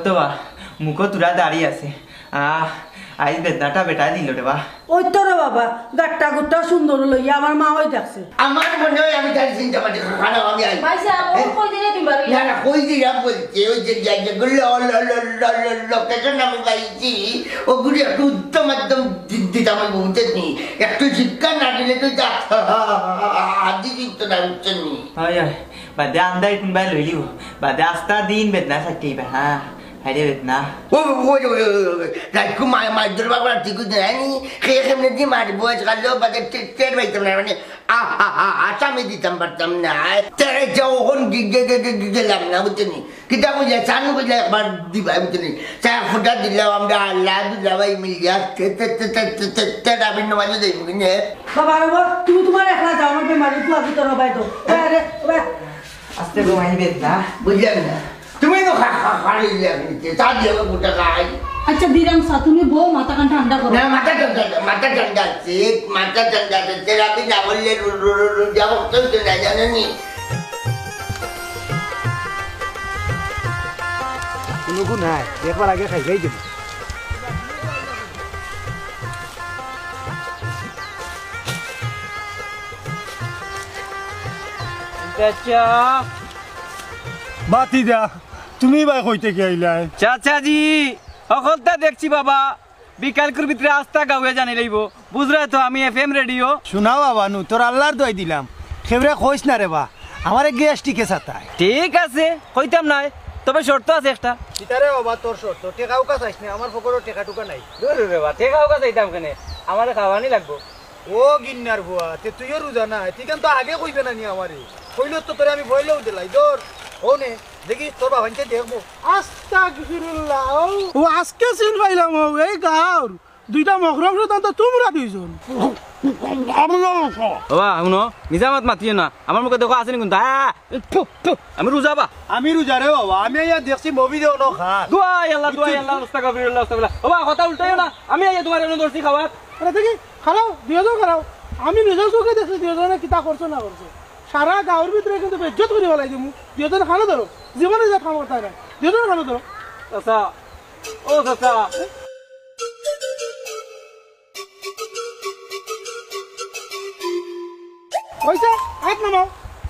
তো বা মুখ তুরা দাঁড়িয়ে আছে আজ বেদনাটা বেটা দিল রে বা ওই তো রে বাবা গাট্টা গুট্টা সুন্দর লইয়া আমার মা ওই দেখছে আমার মনে হয় আমি তার চিন্তা করছি খারাপ আমি আই না না কই দিলাম বলছে ওই যে জায়গাগুলো লোকেশন আমি পাইছি ওগুলি একটু উত্তম একদম দিতাম আমি বুঝতেছি একটু শিক্ষা না দিলে তো আদি চিন্তা না বুঝছেন নি হয় বাদে আন্দাই কোনবাই লইলিব বাদে আস্তা দিন বেদনা থাকি বা হ্যাঁ হাইরে বেদনা রাজকু মাছ ধরবা করার ঠিক জানি খেয়ে খেমনে দিয়ে মাছ বয়স কাটলেও বাদে টের পাইতাম না মানে আসামে দিতাম পারতাম না যখন গেলাম না বুঝছেনি কিতা বুঝলে চানু বুঝলে একবার দিবা বুঝছেনি চা ফোটা দিলাম আমরা আল্লাহ দুলাভাই মিলিয়া আমি নমাজ দেব কিনে বাবা বাবা তুমি তোমার একলা যাও আমার বেমারি তুই আগে তোর বাই তো আরে আস্তে ঘুমাই বেদনা বুঝলেন না তুমি তো খালি চা দিয়ে গোটা খাই আচ্ছা দিরাম সা তুমি বউ মাথা কান ঠান্ডা করো না মাথা ঠান্ডা আছে আমি না বললে যাব তো না জানেনি কোনো গুণ নাই একবার আগে খাই যাই দেবো চাচা বাতি দা তুমি বা কইতে কি আইলাই চাচাজি সকলটা দেখছি বাবা বিকালকুর ভিতরে আস্তা গাওয়ে জানি লইব বুঝলে তো আমি এফএম রেডিও শোনাও বাবা নু তোর আল্লাহর দই দিলাম খেবরে কইস না রে বা আমারে গ্যাস টিকে সাতায় ঠিক আছে কইতাম নাই তবে শর্ত আছে একটা কিতারে বাবা তোর শর্ত টেকাও কাজ আইস না আমার পকেটে টেকা টুকা নাই দূর রে বা ঠিক আছে যাইতাম কেনে আমারে খাওয়ানি লাগবো ও গিন্নার বুয়া তে তুইও রোজা না ঠিক তো আগে কইবে না নি আমারে কইলো তো তোরে আমি বইলেও দিলাই দর ও নে দেখি তোর বাবাকে দেখবো আস্তাগফিরুল্লাহ ও আজকে চিন পাইলাম এই গাঁর দুইটা মহরম সুতান তো তোমরা দুইজন বাবা শুনো নিজামত মাতিয়ে না আমার মুখে দেখো আছে নি কিন্তু আমি রোজাবা আমি রোজা রে বাবা আমি ইয়া দেখছি মুভি দেও না খা দুআই আল্লাহ আস্তাগফিরুল্লাহ আস্তাগফিরুল্লাহ বাবা কথা উল্টাইও না আমি আইয়া তোমার এনে দর্শি খাওয়াত আরে দেখি খারাও দুইজন খারাও আমি নিজের চোখে দেখছি দুইজনে কিতা করছো না করছো সারা গাঁর ভিতরে কিন্তু বেজ্জত করে ফেলাই দিমু দুইজন খানো ধরো জীবনে যা খাম করতে না দুইজন খানো ধরো চাচা ও চাচা কইছে এক নামাও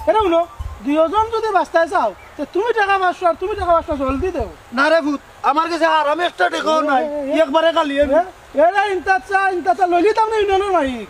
এটা শুনো দুইজন যদি বাস্তায় চাও তুমি টাকা পাঁচশো আর তুমি টাকা পাঁচশো জলদি দেও না রে ভূত আমার কাছে আরামে একটা টেকাও নাই একবারে খালি এরা ইন্তাচ্ছা লইলি তার ইউনিয়নের মালিক